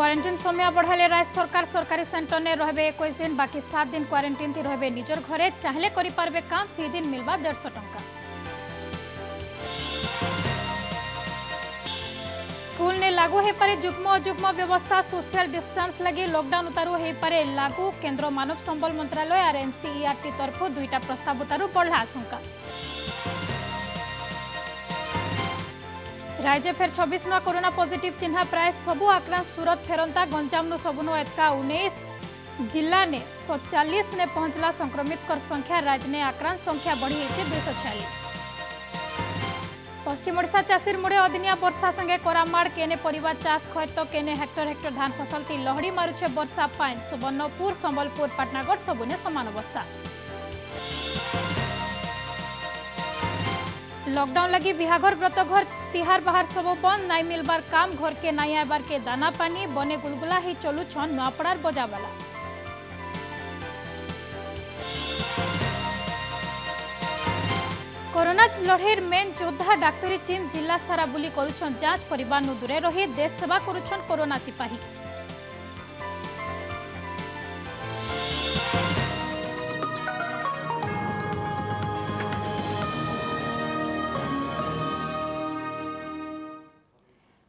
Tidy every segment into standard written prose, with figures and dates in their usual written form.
Quarantine समय बढ़ाले राज्य सरकार सरकारी सेंटर में रहे 21 दिन बाकी 7 दिन क्वारंटाइन थी रहे निजर घरे चाहले करि पारबे काम फी दिन मिलवा 150 टंका। स्कूल ने लागू हो पारे जुग्म अजुग्म व्यवस्था सोशल डिस्टेंस लगी लॉकडाउन उतारू हो पारे लागू केंद्र मानव संबल मंत्रालय और एनसीईआरटी तरफ दुईटा प्रस्ताव उतारू बढ़ला आशंका। राज्य फेर 26 नुआ कोरोना पॉजिटिव चिन्हा प्राय सबू आक्रांत सूरत फेरंता गंजाम नु सबुनो एतका 19 जिला ने 140 ने पहुंचला संक्रमित कर संख्या राज्य ने आक्रांत संख्या बढ़ी 246। पश्चिम ओडिशा चाषीर मुड़े अदिनिया वर्षा संगे करामाड़ केने परिवा चाष खय तो केने हेक्टर हेक्टर धान फसल ती लहड़ी मारुछे वर्षा पाइन सुवर्णपुर संबलपुर पाटनागढ़ सबुने समान अवस्था। लॉकडाउन लगी बिहाघर व्रत घर तिहार बाहर सब बंद नाई मिलबार काम घर के नाई आबार के दाना पानी बने गुलगुला ही चलू छन नुआपड़ार बजावाला। कोरोना लड़ेर मेन योद्धा डाक्तरी टीम जिला सारा बुली करुछन जांच परिवार नु दूरे रही देश सेवा करुछन कोरोना सिपाही।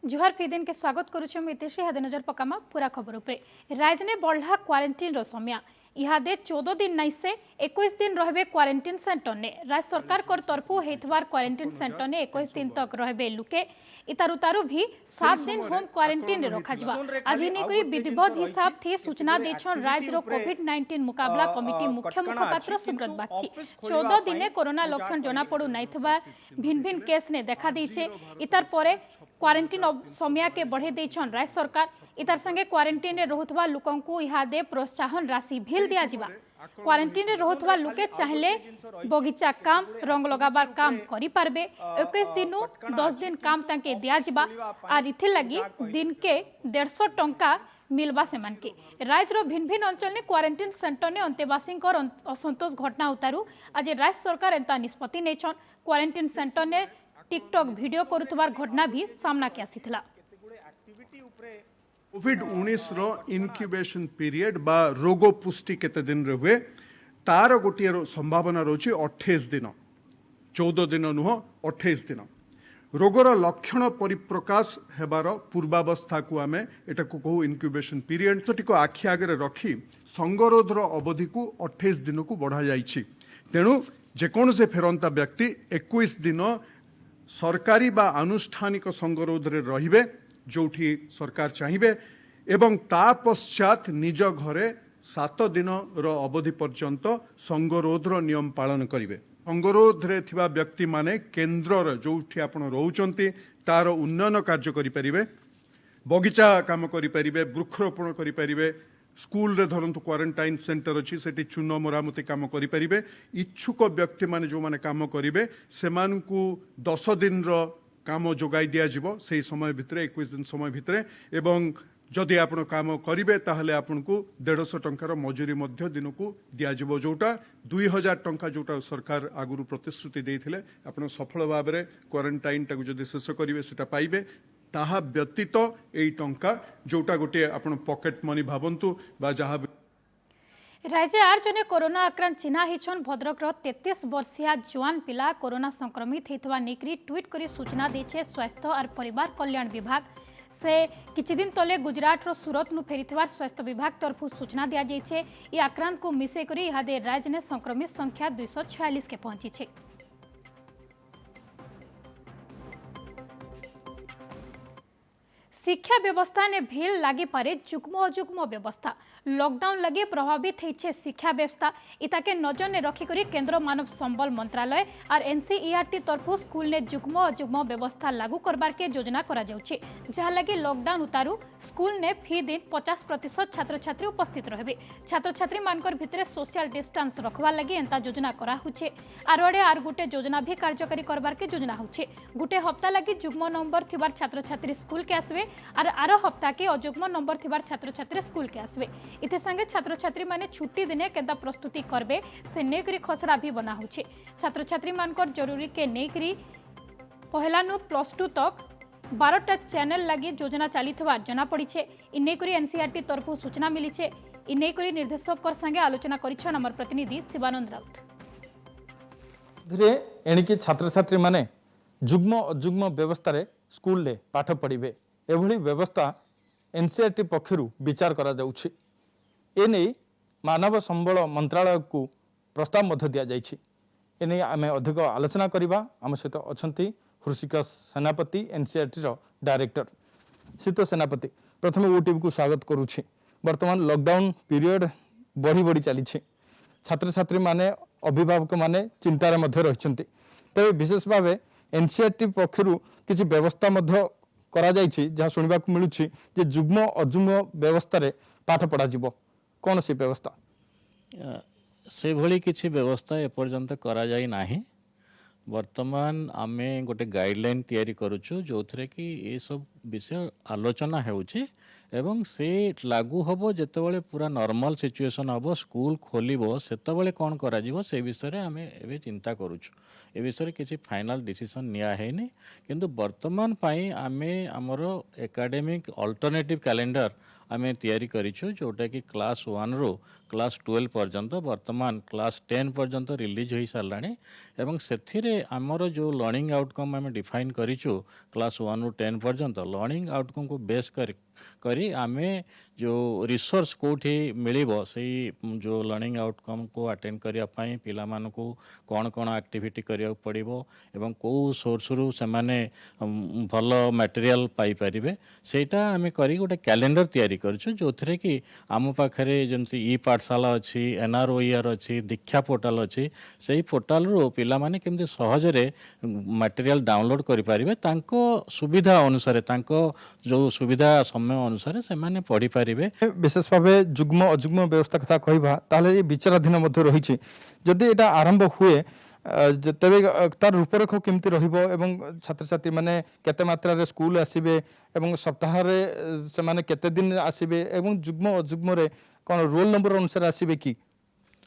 जुहार फी दिन के स्वागत करुछु मितेशी हादे नजर पकामा पूरा खबर उपरे। राज्य ने बढ़ला क्वारंटाइन रो समय इहादे 14 दिन नहीं से 21 दिन रहबे क्वारंटाइन सेंटर ने राज्य सरकार कर तरफु हेतवार क्वारंटाइन सेंटर ने 21 दिन तक रहबे लुके इतारुतारु भी 7 दिन होम क्वारंटाइन रखा जिबा। आज नेकरी विधिवत हिसाब थी सूचना देछन राज्य रो कोविड-19 मुकाबला कमिटी मुख्य मुखपात्र सुब्रत बागची 14 दिने कोरोना लक्षण जना पड़ू नाइथबा भिन्न भिन्न केस ने देखा देछे। इतार परे क्वारंटाइन समय के बढ़े देछन राज्य सरकार इतार संगे क्वारंटाइन रे रहुतबा लोकंकु इहादे प्रोत्साहन राशि भेल दिया जिबा। क्वारंटाइन रे रहुतबा लोके चाहले बगीचा काम रंग लगाबार काम करि पारबे 21 दिनु 10 दिन काम तांके दिया जिबा आर इथे लगी दिन के 150 टंका मिलबा सेमान के। राज्य रो भिन्न भिन्न अंचल ने क्वारंटाइन सेंटर ने अंतेवासी असंतोष घटना उतारू आज राज्य सरकार एंता निष्पत्ति नेछन। क्वारंटाइन सेंटर ने टिकटॉक वीडियो करुथबार घटना भी सामना के आसीथला। कोविड-19 रो इनक्यूबेशन पीरियड बा रोग पुष्टि केते दिन रे हुए तार गोटिए संभावना रोची 28 दिन 14 दिन नुह 28 दिन रोगर लक्षण परिप्रकाश हेबार पूर्वावस्था को आमे एटा को कहू इनक्यूबेशन पीरियड तो टिको आखि आगे रखी संगरोध रो अवधि को 28 दिन को बढ़ा जाइछि। तेणु जेकोन से फेरंता व्यक्ति 21 दिन सरकारी बा आनुष्ठानिक संगरोध रे रहिबे जोठी सरकार चाहिए एवं ता पश्चात निज घरे 7 दिन रो अवधि पर्यंत संगरोध रो नियम पालन करिवे। संगरोध रे थिबा व्यक्ति माने केंद्र रे जोठी आपण रहउचंती तार उन्नयन कार्य करि परिबे बगीचा काम करि परिबे वृक्षरोपण करि परिबे स्कूल रे धरंतु क्वारंटाइन सेंटर अछि सेठी चून मरामती काम करि परिबे। इच्छुक व्यक्ति माने जो माने काम करिवे सेमानकु 10 दिन रो काम जोगाई दिया जिवो सेही समय भितरे 21 दिन समय भितरे एवं जदि आपण काम करिवे ताहले आपनको 150 टंकार मजूरी मध्य दिनकू दिया जिवो जोटा 2000 टंका जोटा सरकार आगुरु प्रतिश्रुति देइथिले आपण सफल भाबरे क्वारंटाइन टाकु जदि शेष करिवे सेटा पाइबे ताहा व्यतीत एई टंका जोटा गोटे आपण पॉकेट मनी भाबंतु बा जहा राज्य आर जने कोरोना आक्रांत चिन्हा हिछन भद्रक 33 वर्षीय जुआन पिला कोरोना संक्रमित हेतवा निकरी ट्वीट करी सूचना देछे स्वास्थ्य और परिवार कल्याण विभाग से किछि दिन तले गुजरात रो सूरत नु फेरिथिवार स्वास्थ्य विभाग तरफु सूचना दिया जाइछे। ई आक्रांत को मिसे करी इहादे राज्य ने संक्रमित संख्या 246 के पहुंची छे। शिक्षा व्यवस्था ने भील लगी पारे जुग्म अजुग्म व्यवस्था लॉकडाउन लगे प्रभावित होइछे शिक्षा व्यवस्था इताके नजर ने रखी करी केंद्र मानव संबल मंत्रालय और एनसीईआरटी तरफु स्कूल ने जुग्म अजुग्म व्यवस्था लागू करबार के योजना करा जाउछे जहाँ लगे लॉकडाउन उतारू स्कूल ने फी दिन 50% छात्र छात्री उपस्थित रहे छात्र छात्री मानकर भितरे सोशल डिस्टेंस रखवा लगी एंता योजना करा हुछे। आर आड़ गोटे योजना भी कार्यकारी करबार के योजना हुछे। गोटे हफ्ता लगी जुग्म नंबर थिबार छात्र छात्री स्कूल के आसवे और आर हप्ता के अजुग्म नंबर थिबार छात्र छात्री स्कूल के आसवे। इथे संगे छात्र छात्री माने छुट्टी दिने केंता प्रस्तुति करबे से नेकरी खसरा भी बना हुछे। छात्र छात्री मानकर जरूरी के नेकरी पहला नु +2 तक 12टा चैनल लगी योजना चली जना पड़ी इन्हेकरी एनसीईआरटी तरफ सूचना मिली इन्हेकरी निर्देशक संगे आलोचना करिछन हमर प्रतिनिधि शिवानंद राउत। धीरे एणिकी छात्र छात्री माने जुग्म अजुग्म व्यवस्था रे स्कूल ले पाठ पढ़िबे एभली व्यवस्था एनसीईआरटी पक्षरु विचार करा जाउछि। एने मानव संबल मंत्रालय को प्रस्ताव मध्य दिया जाइछि। एने आमे अधिक आलोचना करिबा आम सहित अछंती हृषिकेश सेनापति एनसीईआरटी रो डायरेक्टर शीत सेनापति। प्रथम ओटीवी को स्वागत करूछि। वर्तमान लॉकडाउन पीरियड बढ़ी बढ़ी चली छात्र छात्री माने अभिभावक माने चिंतार मध्य रहिछंती। तबे विशेष भावे एनसीईआरटी पक्षरु किछि व्यवस्था मध्य करा जाइछि जहाँ सुनिबा को मिलुछि जे जुग्म अजुग्म व्यवस्था रे पाठ पढ़ा जिवो कौन सी व्यवस्था से भली किछि व्यवस्था एपर्यंत करा जाई नाही। वर्तमान आमे गोटे गाइडलाइन तैयारी करूछु जो थरे कि ये सब विषय आलोचना हेउछि एवं से लागू हबो जेतेबेले पूरा नॉर्मल सिचुएशन हबो स्कूल खोलिबो सेतेबेले कोन करा जिवो से विषय रे आमे एबे चिंता करूछु। ए विषय रे किछि फाइनल डिसीजन निया हेनी किंतु वर्तमान पाई आमे हमरो एकेडमिक अल्टरनेटिव कैलेंडर आमे तैयारी करिछु जोटा कि क्लास 1 रो क्लास 12 पर्यंत वर्तमान क्लास 10 पर्यंत रिलीज होई सारलाणी एवं सेथिरे हमरो जो लर्निंग आउटकम आमे डिफाइन करिछु क्लास 1 रो 10 पर्यंत लर्निंग आउटकम को बेस करी आमे जो रिसोर्स कोठी मिलिबो सेही जो लर्निंग आउटकम को अटेंड करिया पई पिला मान को कोन कोन एक्टिविटी करिया पड़िबो एवं को सोर्स रु से माने भलो मटेरियल पाई परिबे सेटा आमे करी गोटे कैलेंडर तैयारी करछु जो थरे कि आम पाखरे जेमति ई पाठशाला अछि एनआरओईआर अछि दीक्षा पोर्टल अछि सेही पोर्टल रो पिला माने केमति सहजरे मटेरियल डाउनलोड करि परिबे तांको सुविधा अनुसार तांको जो सुविधा समय अनुसार से माने पढ़ी परिबे। विशेष भावे जुग्म अजुग्म व्यवस्था कथा कहबा ताले ये विचाराधीन मध्य रहिछि जदि एटा आरंभ हुए तेबे तार रूपरेख केमति रहिबो एवं छात्र छात्री माने केते मात्रा रे स्कूल आसीबे एवं सप्ताह रे से माने केते दिन आसीबे एवं जुग्म अजुग्म रे कोन रोल नंबर अनुसार आसीबे की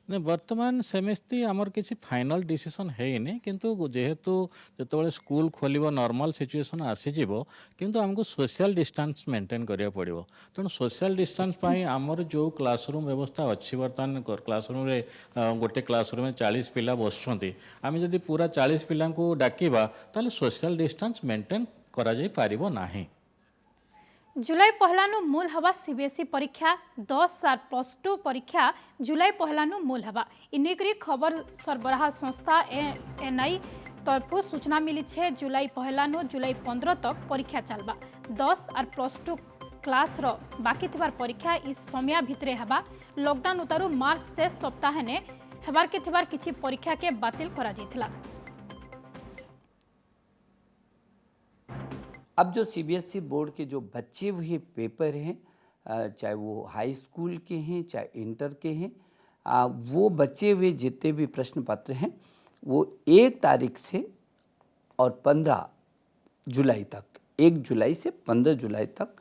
ने वर्तमान सेमेस्ती आमर किसी फाइनल डिसीजन है किंतु जेहेतु जो स्कूल खोलिबो नॉर्मल सिचुएशन आसीजिवो किंतु हमको सोशल डिस्टेंस मेंटेन करिया पड़िबो तेणु सोशल डिस्टेंस पाई आमर जो क्लासरूम व्यवस्था अच्छी बर्तमान क्लासरूम रे गोटे क्लासरूम में 40 पिला बसुछंती आमे जदि पूरा 40 पिला को डाकिबा ताले सोशल डिस्टेंस मेंटेन करा जाई पारिबो नाही। जुलाई पहलानु मूल हवा सीबीएसई परीक्षा 10 और +2 परीक्षा जुलाई पहलानु मूल हवा इन्हेकरी खबर सरबराह संस्था एएनआई तरफ सूचना मिली है। जुलाई पहलानु जुलाई 15 तक परीक्षा चलबा 10 और +2 क्लास रो बाकी थिबार परीक्षा इस समय भितरे हवा लॉकडाउन उतारू मार्च शेष सप्ताह ने हेबार के थिबार किछि परीक्षा के बातिल करा जायथिला। अब जो सीबीएसई बोर्ड के जो बचे हुए पेपर हैं चाहे वो हाई स्कूल के हैं चाहे इंटर के हैं वो बचे हुए जितने भी प्रश्न पत्र हैं वो 1 तारीख से और 15 जुलाई तक 1 जुलाई से 15 जुलाई तक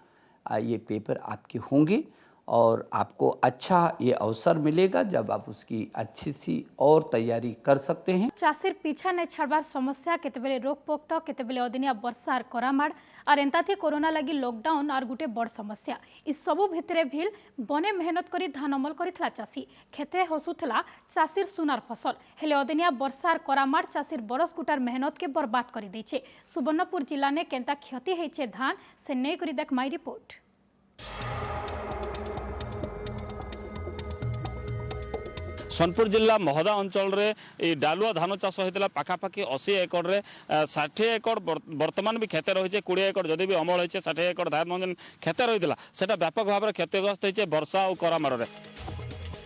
ये पेपर आपके होंगे और आपको अच्छा ये अवसर मिलेगा जब आप उसकी अच्छी सी और तैयारी कर सकते हैं। चाषीर पीछा नहीं छाड़बार समस्या केतेबेले रोग पोक्त केतेबेले अदिनिया वर्षा और करामाड़ और एंता थी कोरोना लगी लॉकडाउन और गोटे बड़ समस्या इस सबू भितरे भी बने मेहनत करी धान अमल करितला चाषी खेते हसुथला चाषीर सुनार फसल हेले अदिनिया वर्षा और करामाड़ चाषीर बरस गुटार मेहनत के बर्बाद कर देछे। सुवर्णपुर जिला ने केंता क्षति हेछे धान से नहीं करी देख माई रिपोर्ट। सोनपुर जिला महदा अंचल रे डालुआ धान चाष होता पाखापाखि 80 एकड़ रे 60 एकड़ बर्तमान भी खेते रही 20 एकड़ जदि भी अमल होइछे 60 एकड़ धान खेते रही सेटा व्यापक भाव में क्षतिग्रस्त होइछे वर्षा और करामाड़ रे।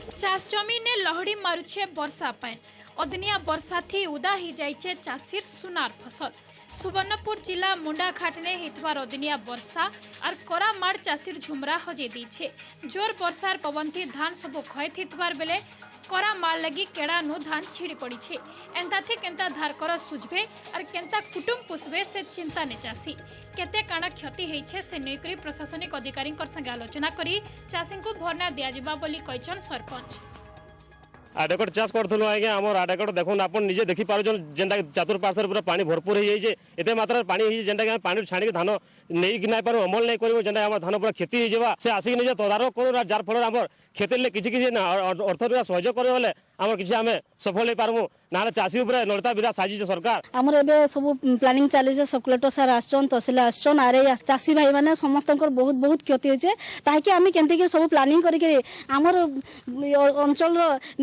चाष जमी ने लहड़ी मारुछे वर्षा पाए अदिनिया वर्षा थी उदा ही जाइछे चाषीर सुनार फसल। सुवर्णपुर जिला मुंडाघाट ने हितवार अदिनिया वर्षा और करामाड़ चाषीर झुमरा हजे दीछे। जोर वर्षार पवन थी धान सबु क्षय थितवार बेले करामाड़ लगी केड़ानु धान छिड़ी पड़ी छे एंता थी केंता धारकर सुझबे और केंता कुटुंब पुषबे से चिंता ने चाषी केते काना क्षति हेइछे से नैकरी प्रशासनिक अधिकारी संगे आलोचना करी चाषी को भरना दिया जिबा बोली कहछन सरपंच। आडेकट चाष करूँ आज्ञा आम आडेकट देखुन आप निजे देखिपार जेनटा चतुर्पार्श्व पूरा पानी भरपूर हो जाए एत मात्रा पानी जेनटा पानी छाणी धान नहीं कि पार अमल नहीं कर जेनटा धान पूरा क्षति हो से आसिक निजे तदारख करूँ जार फल आम क्षति किसी अर्थ सहयोग करें आम किसी आम सफल हो पार्मु ना चाषी नड़ता विधा साजिश सरकार आमर एबे सब प्लानिंग चली सब कलेक्टर सार आसन तहसिल आसन आर चाषी भाई मैंने समस्त बहुत बहुत क्षति होचे ताकि आम केमती सब प्लानिंग करके आमर अंचल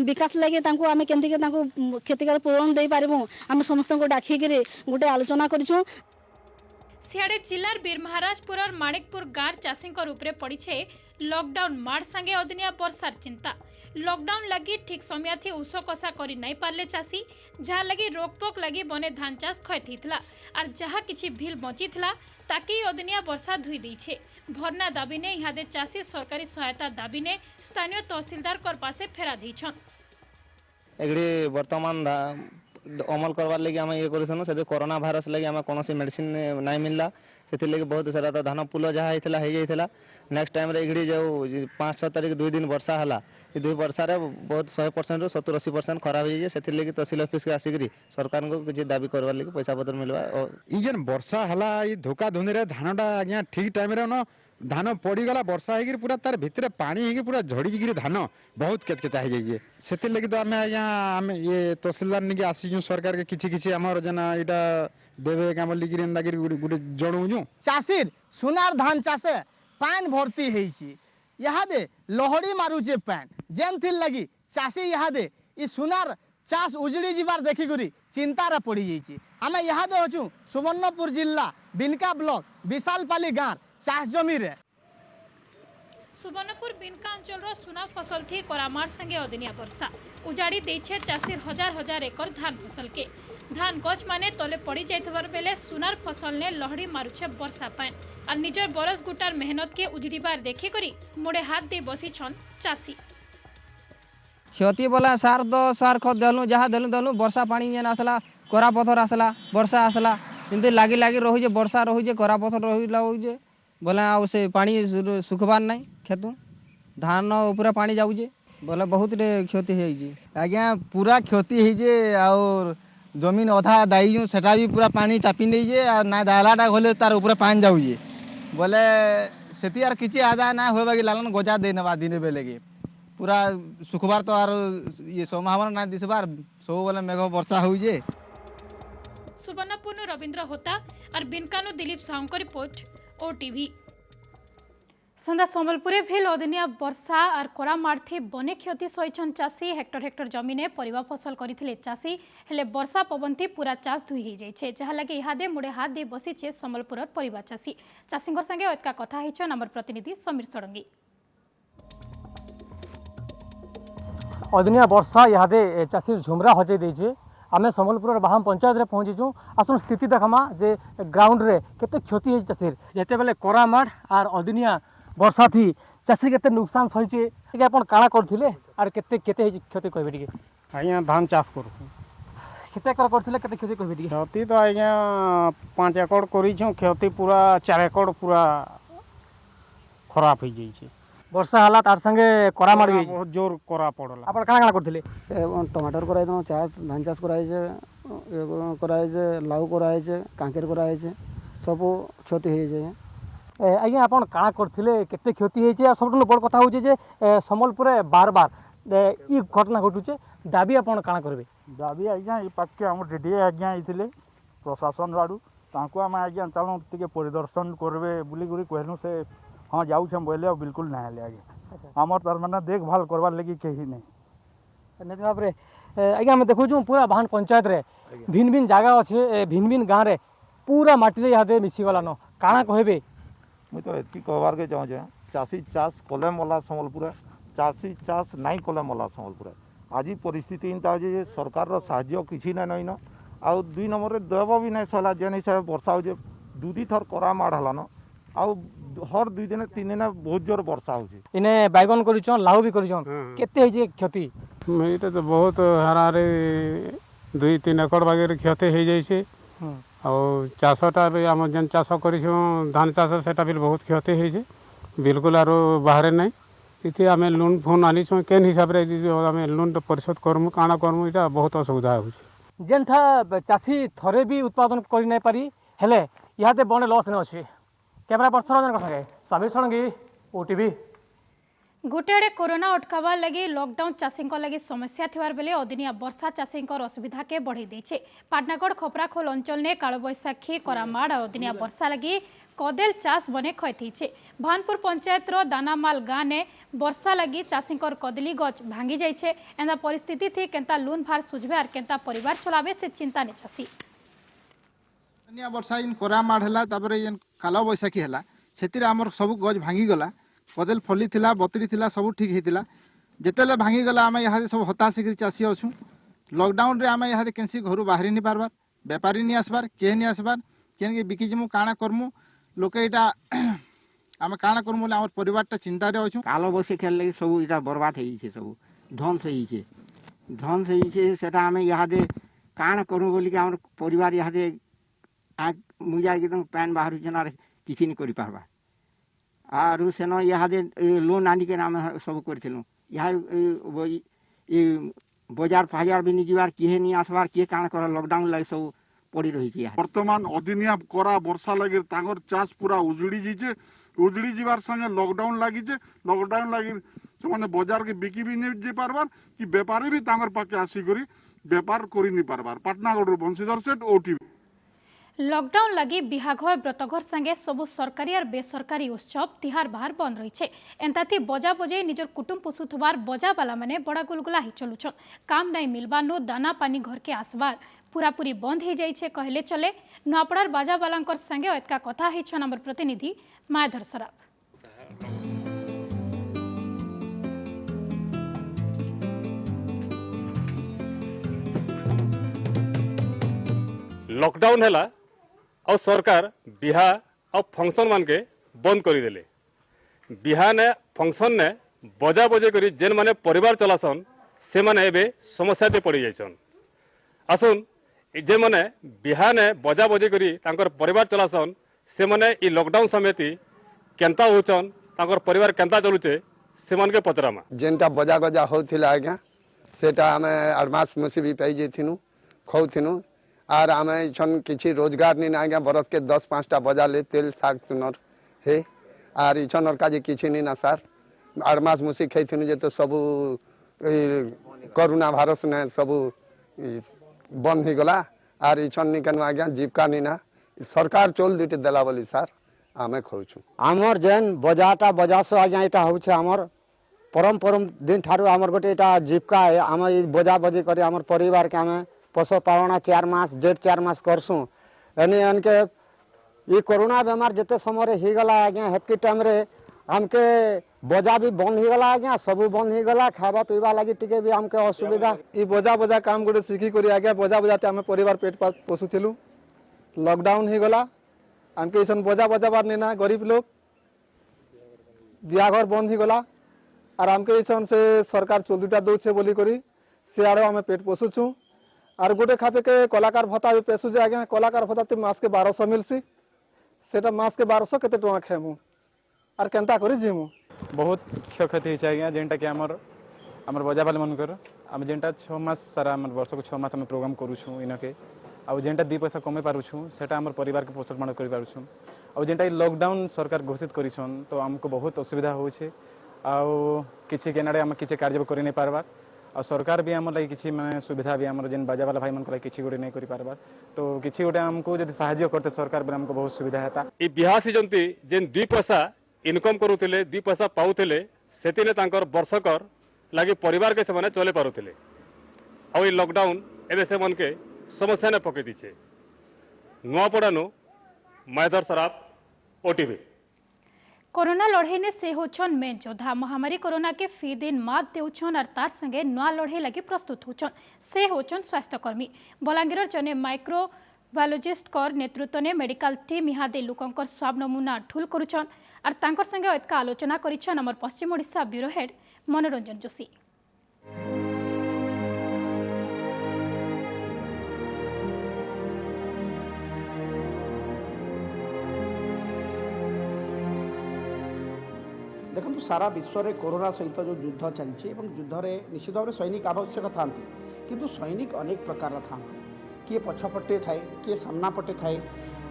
विकास लगे आम केमती क्षतिकार पूरण दे पारिबु आम समस्त डाकिक गोटे आलोचना करूँ। सियाड़े जिलार बीरमहाराजपुर माणिकपुर गाँव चाषी उपरे पड़े लॉकडाउन माड़ संगे अदिनिया वर्षार चिंता लॉकडाउन लगी ठीक समय थी उष कषा करी नहीं पारले चाषी जहाँ लगी रोकपोक लगी बने धान चाष क्षति होता और जहाँ किछि भील बची ताकि अदिनिया वर्षा धुई देछे भरना दाबी ने इहादे चाषी सरकारी सहायता दाबी ने स्थानीय तहसीलदार कर पासे फेरा देछन एगड़ी वर्तमान अमल करवार लगे आम ये करूँ से कोरोना भाइरस लगे आम कौन मेडिसिन नहीं मिलला से लगे बहुत सारा तो धान पुल जहाँ होता हो जाता नेक्स्ट टाइम एगड़ी जो 5-6 तारीख 2 दिन वर्षा है ये 2 वर्षा बहुत 100% रू 70-80% खराब हो जाए से लगे तहसील ऑफिस के आसिक सरकार को किसी दाबी करवार लगे पैसा पत्र मिलवा जेन वर्षा है धोका धुंदी धानटा आज्ञा ठीक टाइम रे धान पड़गला वर्षा हो पूरा तार भितर पानी हो पूरा झड़ी धान बहुत केचकेचा हो जाइए से लगे तो आम आज्ञा आम ये तहसीलदार निके आसीचु सरकार के किसी किसी आमर जेना यहाँ देवे कम लिखी गोटे जनाऊँ चाषीर सुनार धान चाषे पान भर्ती होदे लहड़ी मारुचे पान जेन थी लगी चाषी इहादे ई सुनार चाष उजड़ी जीवार देखिक चिंतार पड़ जाइए आम इहादे अच्छु सुवर्णपुर जिला बिनका ब्लॉक विशालपाली गाँव चाष जमी रे सुवर्णपुर बिनका अंचल सुना फसल थी करामार संगे अदिनिया वर्षा उजाड़ी देछे चाषीर हजार हजार एकर धान फसल के धान गछ माने तले पड़ी जाइथबार बेले सुनार फसल ने लहड़ी मारुछे वर्षा पान और निजर बरस गुटार मेहनत के उजड़ीबार देखि करी मुड़े हाथ दे बसी छन चाषी क्षति बोला सार तो सार खत देलु जहाँ देलु देलु वर्षा पानी जेन आसला करा पथर आसला वर्षा आसला एमती लागी लागी रही वर्षा रही करा पथर रही बोले आ से पानी सुखबार ना खेतु धान पूरा पानी जाऊे बोले बहुत क्षति हो आज्ञा पूरा क्षति और जमीन अधा दाइजु सेटा भी पूरा पानी चापी नहीं ना दालाटा गले तार ऊपर पानी जाऊे बोले से यार किसी आदा ना होगा कि लालन गजा दे नवा दिन बेले के पूरा सुखबार तो आर ये संभावना ना दिसबार सब बोले मेघ वर्षा होजे। सुवर्णपुर रविंद्र होता और बिनकानु दिलीप साहू को रिपोर्ट ओटीवी। संदा संबलपुरे भेल अदिनिया वर्षा और कोरा मारथी बने क्षति सहीछन चाषी हेक्टर हेक्टर जमीने परिवा फसल करथिले चाषी हेले वर्षा पवनथी पूरा चाष धुई हो जाइछे जहा लगे इहादे मुड़े हाथ दे बसीछे संबलपुरर परिवा चाषी चाषींगर संगे एतका कथा हिछन हमर प्रतिनिधि समीर सडंगी। अदिनिया वर्षा इहादे चाषी झुमरा हजे देछे आमे संबलपुर बाहाम पंचायत रे पहुंचीचु आसन स्थिति देखमा जे ग्राउंड रे केते क्षति है चाषीर जेते बेले कोरा माठ और अदिनिया वर्षा थी चाषी केते नुकसान सहीचे कि आपण काला करथिले आर केते केते क्षति कहबे टिके आज्ञा धान चाष करू केते एकर करथिले केते क्षति कहबे टिके क्षति तो आज्ञा 5 एकड़ करिछु क्षति पूरा 4 एकड़ पूरा खराब हो जाइए वर्षा हला तार संगे कोरा मार गई बहुत जोर कोरा पड़ला आपण काला काला करथिले टमाटर कराई दो चाष धान चाष कराई जे लाउ कराई जे कांकेर कराई जे सब क्षति हो जाए आज्ञा आपण काଣା करथिले केते क्षति हेचे आ सबटु बड़ कथा होचे जे संबलपुर बार बार ई घटना घटुचे दाबी आपण काଣା करबे दाबी आज्ञा ई पाक के हम डीडीए आज्ञा आइथिले प्रशासन राडू तांको हम आज्ञा चालू टिके परिदर्शन करबे बुली गुरी कहनु से हां जाउ छम बोले बिल्कुल ना ले आगे हमर तार माने देखभाल करबार लगी केही नहीं नेत बाप रे आज्ञा हम देखु छु पूरा बाहन पंचायत रे भिन्न भिन्न जागा अछि भिन्न भिन्न गां रे पूरा माटी रे यादे मिसी गला न काଣା कहबे मुझे तो ये कहबार के चाहूँ चाषी चाष कले मला संबलपुर चाषी चाष नहीं कले मला संबलपुर आज परिस्थिति इनता जे सरकार साहाय्य किसी ना नहीं न आउ 2 नंबर देव भी नहीं सहला जेन हिसाब वर्षा हो 2 थर करा माड़ हलान आउ हर 2 दिन 3 दिन बहुत जोर वर्षा हो इने बैगन करिछन लाउ भी करिछन केते हे जे क्षति मेटा तो बहुत हारारे 2-3 एकड़ बागे क्षति हो जाय छे और चाषटा आम जेन चाष कर धान चाष से बहुत क्षति है बिल्कुल आरो बाहर नहीं तिथे आम लोन फोन आनीछुँ केन हिसाब रे आम लोन परिशोध करमु काଣା करमु इटा बहुत असुविधा होउछि। जेनठा चाषी थरे भी उत्पादन करि नै पारी हेले इहाते बने लॉस न अछि। कैमरा पर्सन रंजन संगे समीर षडंगी ओटीवी। गोटे आड़े कोरोना अटकावार लगी लॉकडाउन चाषी लगी समस्या थिवार बेले अदिनिया वर्षा चाषी असुविधा के बढ़ई देछे। पाटनागढ़ खपराखोल अंचल ने कालबैशाखी करामाड़ और अदिनिया वर्षा लगी कदेल चाष बने क्षति। भानपुर पंचायत दानामाल गाँव ने वर्षा लगी चाषी कदली गच भांगी जाइए। एंता परिस्थिति थी केंता लोन भार सुझबे और केंता परिवार चलावे से चिंता ने चाषी। वर्षा इन करामाड़ है काल बैशाखी है से आमर सब गज भांगी गला कदेल फली थिला बतरी थिला सब ठीक होता जिते भांगी गला आम यहाँ सब हताश कर चाषी अच्छू। लॉकडाउन रे आम यहाँ कैसी घर बाहरी नहीं पार्बार बेपारी नहीं आसबार किए नहीं आसबार के बिकिजिमु काଣା करमु लोक यहाँ आम काଣା करमु बोले आम परिवारटा चिंतार अच्छू। काल बैशाखी लगे सब इटा बर्बाद हो सब ध्वंस ध्वंस होटा आम यहाँ काଣା करूँ बोलिक आम परिवार यहाँ मुझा एकदम पैन बाहर किसी नहीं कर आरु सेन यहाँ लोन आनिक आम सब करूँ यहाँ बजार फाजार भी नहीं जीवार किए नहीं आसबार किए काଣା कर लॉकडाउन लगे सब पड़ी रही। बर्तमान अदिनिया करा वर्षा लगे चाष पूरा उजुड़ी जाइए उजुड़ी जीवार संगे लॉकडाउन लगी लॉकडाउन लगी से बजार के बिकी भी नहीं जा पार्बार कि बेपारी भी पाखे आसिक बेपार कर नहीं पार्बार। पाटनागढ़ बंशीधर सेठ ओटीवी। लॉकडाउन लगी बिहाघर व्रतघर संगे सबु सरकारी और बेसरकारी उत्सव तिहार बाहर बंद रही। एंताथी बजा बजे निजर कुटुंब पोषुथबार बजा बाला माने बड़ा गुलगुला ही चलुछन। काम नहीं मिलबानो दाना पानी घर के आसबार पूरापूरी बंद हो जाइए कहले चले। नुआपड़ार बाजा बालांकर संगे एतका कथा हिछन हमर प्रतिनिधि मायाधर सराफ। लॉकडाउन है और सरकार बिहा और फंक्शन मान के बंद करदेले। बिहा ने फंक्शन ने बजा बजे करी जेन माने परिवार चलासन से माने एबे समस्या ते पड़ी जाइछन। आसुन जे माने बिहा ने बजा बजे करी तांकर परिवार चलासन से माने ई लॉकडाउन समिति केंता होचन तांकर परिवार केंता चलुचे से मान के पचरामा। जेनटा बजा गजा होथिला आज्ञा सेटा हमें एडवांस मुसी भी पाई जेथिनु खौथिनु आर आम छन किसी रोजगार नहीं आज्ञा बरस के 10-5टा बजा ले तेल साग तुनर हे आर इछन और काजे किसी नहीं ना सार एडवांस मुसी खैथिनु जे तो सबू कोरोना वायरस ने सबू बंद हो गला आर इछन नहीं केन आज्ञा जीविका नहीं ना सरकार चोल दुटे देला बोली सार आमे खौछु। आमर जेन बजाटा बजासो आज्ञा एटा होउछे आमर परम परम दिन ठारू आमर गोटे एटा जीविका है। आम बजा बजे करे आमर परिवार के आमे पशुपालना 4 मास 1.5-4 मास करसुँ एने अनके ये कोरोना बेमार जिते समय हो गला आज्ञा हेतकी टाइम रे हमके बजा भी बंद हो गला आज्ञा सबू बंद हो गला खावा पीवा लगी टिके भी हमके असुविधा। ये बजा बजा काम गोटे शिखी करी आज्ञा बजा बजाते आम परिवार पेट पोषुलु लॉकडाउन हो गला आमके ऐसा बजा बजाबार नहीं ना गरीब लोग बिहाघर बंद हो गला और आमके ऐसा से सरकार 14टा दौचे बोली करी से आड़े आम पेट पोषुचु और गोटे खापे के कलाकार भत्ता भी पेशुजे आज्ञा कलाकार भत्ता तो मास के 1200 मिलसी सेटा मास के 1200 केते टका खेमु और केंता करी जीमु। बहुत क्षयक्षति होइछे आज्ञा जेनटा कि हमर बजा बाले मनकर आम जेनटा 6 मास सारा हमर वर्ष को 6 मास हम प्रोग्राम करूछु इनके आ जेनटा 2 पैसा कमे पारुछु सेटा हमर परिवार के पोषण कर पारुछु आ जेनटा लॉकडाउन सरकार घोषित करिछन तो हमको बहुत असुविधा होइछे आ किछि केनाडे हम किछि कार्य करि नै पारबार और सरकार भी आम लगे किसी माने सुविधा भी आम जेन बाजा वाला भाई मन किसी गोटे नहीं कर पारबार तो किसी गोटे आमको जब साहाय्य करते सरकार बोले हमको बहुत सुविधा है। ये बिहा सीजंती जेन 2 पैसा इनकम करुले 2 पैसा पाऊले से वर्षकर लगे परिवार के से चले पारुले और लॉकडाउन एवं से मन के समस्या ने पकई दीचे। नुआपड़ानु मायाधर सराफ ओटीवी। कोरोना लड़ाई ने से होछन मेन योद्धा महामारी कोरोना के फी दिन मात देउछन और तार संगे नुआ लड़ाई लगी प्रस्तुत होछन से होछन स्वास्थ्यकर्मी। बलांगीर जने माइक्रोबायोलॉजिस्ट कर नेतृत्व ने मेडिकल टीम यहाँ दे लोकंकर स्वाब नमूना ठुल करुछन और तांकर संगे एतका आलोचना करिछन हमर पश्चिम ओडिशा ब्यूरो हेड मनोरंजन जोशी। देखो देखो सारा विश्व में कोरोना सहित जो युद्ध चलती युद्ध में निश्चित भाव में सैनिक आवश्यक था किंतु सैनिक अनेक प्रकार था किए पछपटे थाए किए सामना पटे थाए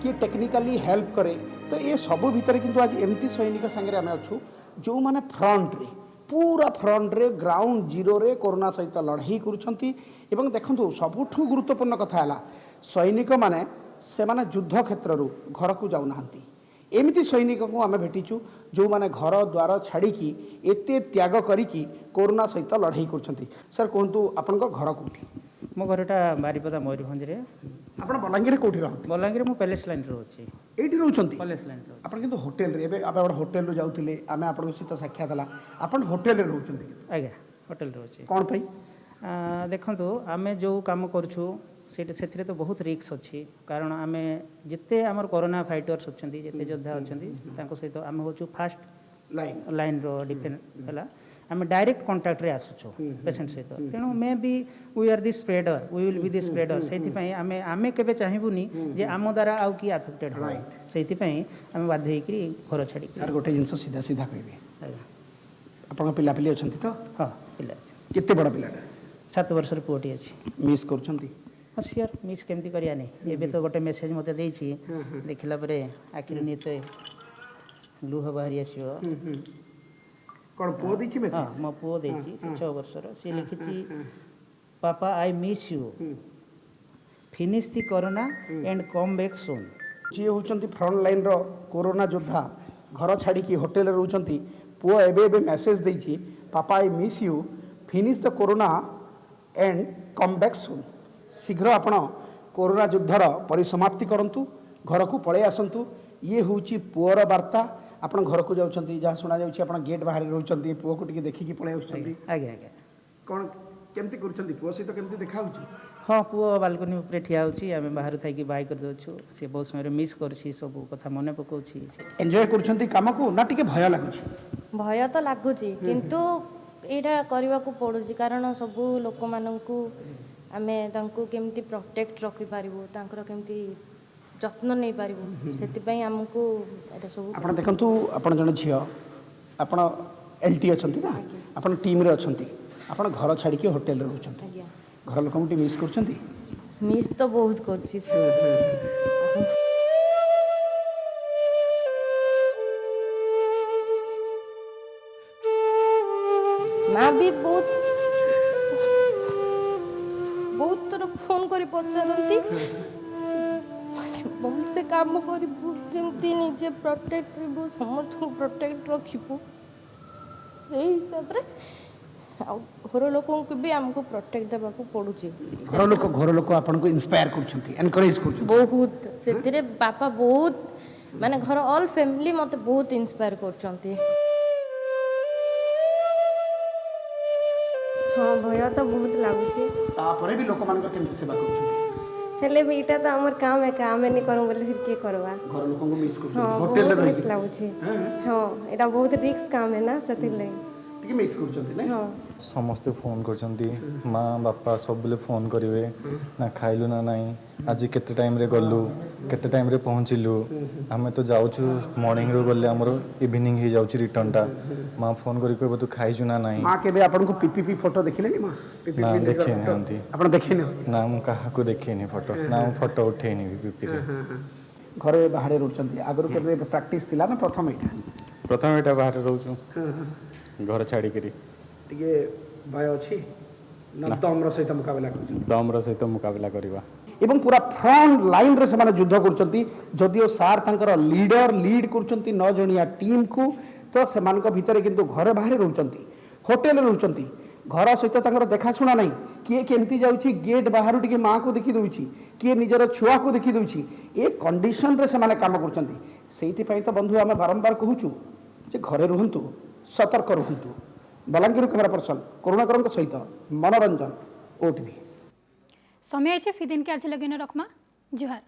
किए टेक्निकाली हेल्प करे तो ये सब भितर किंतु आज एमती सैनिक सांगे आम अच्छू जो मैंने फ्रंट रे पूरा फ्रंट रे ग्राउंड जीरो रे कोरोना सहित लड़ाई करुँच देखो सबुठ गुरुत्वपूर्ण कथा है सैनिक माने से माने युद्ध क्षेत्र घर को जाऊना एमती सैनिक को आम भेटीचु जो माने घर द्वार छाड़ी एते त्याग करी कोरोना सहित लड़ाई कर सर कहतु आपण घर कौटी मो घरटा बारीपदा मयूरभंज रे आपण बलांगीर कोठी रहत बलांगीर मो पैलेस लाइन रोची एठी रहउछंती पैलेस लाइन रो आपण किंतु होटल रे एबे आपण होटल रो जाउतिले आमे आपण सहित साक्षात हला आपण होटल रे रहउछंती आज्ञा होटल रोची कोन पई देखंतु आमे जो काम करछु से तो बहुत रिक्स अच्छी कारण आम जिते आमर कोरोना फाइटर्स अच्छा जिते योद्धा अच्छा सहित आम हूँ फास्ट लाइन रो डिफेंस है आम डायरेक्ट कांटेक्ट रे आसुचु पेशेंट सहित तेणु maybe we are the spreader we will be the spreader से आम केबे चाहबुनी जे आम द्वारा आउ कि अफेक्टेड हो से आम बाध्य होकर घर छाड़ी सर गोटे जिनस सीधा सीधा कहबे आपन पिला पिली अछंती तो हां पिला केते बड़ पिलाटा 7 वर्षर पुओटी अछि मिस करछंती हाँ सियर मिस केमती करिया नहीं एबे तो गोटे मेसेज मते देछि देखला परे आखिर निते लुह बाहरी आसियो कोन पो देछि मेसेज हां म पो देछि 6 वर्षर से लिखिछि पापा I miss you finish the corona and come back soon जी होचंती फ्रंट लाइन रो कोरोना योद्धा घर छाड़ी की होटल रे रहउचंती पो एबे एबे मेसेज देछि पापा I miss you finish the corona and come back सून शीघ्र आपण कोरोना युद्धर परिसमाप्ति करंतु घर को पळे आसंतु ये होची पुअर वार्ता आपण घर को जाउछंती जहाँ सुना जाउछि आपण गेट बाहर रहउछंती पुओ को टिके देखि कि पळे आउछंती आगे आगे कोन केमती करछंती पुओ सहित केमती देखा होछि हाँ पुओ बालकनी ऊपर ठिया होछि आमे बाहर थाई कि बाय कर दोछु से बहुत समय मिस करछि सब कथा मने पकोछि एन्जॉय करछंती काम को ना टिके भय लागुछि भय तो लागुछि किंतु एटा करबा को पड़ुछि कारण सब लोक माननकु आमे तांको केमती प्रोटेक्ट रखि पारिबो तांकर केमती जत्न नै पारिबो सेति पई हमकु एटा सब आपण देखंतु आपण जने झियो आपण एलटी अछंती ना आपण टीम रे अछंती आपण घर छाडी के होटल रे रहउछंती घर लोकन टी मिस करछंती मिस तो बहुत करछि मां भी बहुत थोड़ा फोन कर पचारती बहुत से काम करमती निजे प्रोटेक्ट रु समस्त प्रोटेक्ट रखू हिसाब से घर लोक भी आमको प्रोटेक्ट देवा पड़ुची घर लोक आपन को इंस्पायर करछंती एनकरेज करछंती बहुत सेतिरे बापा बहुत माने घर ऑल फैमिली मते बहुत इंस्पायर करछंती हाँ भय तो बहुत लगुच तापरे भी लोक मानक केमती सेवा करछंती हेले भी इटा तो हमर काम है काम नहीं करूं बोले फिर के करवा घर लोक को मिस करछंती हाँ, होटल रे बहुत लगुच हां एटा बहुत रिस्क काम है ना सतिर ले टिके मिस करछंती नै हां समस्ते फोन करछंती माँ बापा सब बेले फोन करिवे ना खाइलु ना नाही आज केते टाइम रे गल्लु केते टाइम रे पहुंचिलु हमें तो जाउछु मॉर्निंग रो गल्ले हमरो इवनिंग ही जाउछि रिटर्न टा माँ फोन करी कहबो तू खाइजु ना नाही माँ केबे आपन को पीपीपी फोटो देखिले नि माँ ना देखि नहंती आपण देखि न ना मु काहा को देखि नि फोटो ना मु फोटो उठे नि पीपी रे घरे बाहर रहउछंती आगरो केबे प्रैक्टिस थिला ना प्रथम एटा बाहर रहउछु घर छाड़ी करी टिके भय अछि ना दमर सहित मुकाबला करछु दमर सहित मुकाबला करबा एवं पूरा फ्रंट लाइन रे से युद्ध करछंती जदियो सार तांकर लीडर लीड करछंती 9 जणिया टीम को तो सेमान को भितरे किंतु घर बाहर रहउछंती होटल रहउछंती घर सहित तांकर देखा सुना नहीं किए केमती जाउछि गेट बाहर टिके माँ को देखि दउछि किए निजर छुआ को देखि दउछि ए कंडीशन रे से माने काम करछंती सेति पई तो बंधु हमें बारंबार कहूछु जे घरे रहंतु सतर्क रहंतु बलांगीर कैमरा पर्सन करुणाकर सहित मनोरंजन ओटीवी समय फिदिन के आज लगे रखमा जुहार।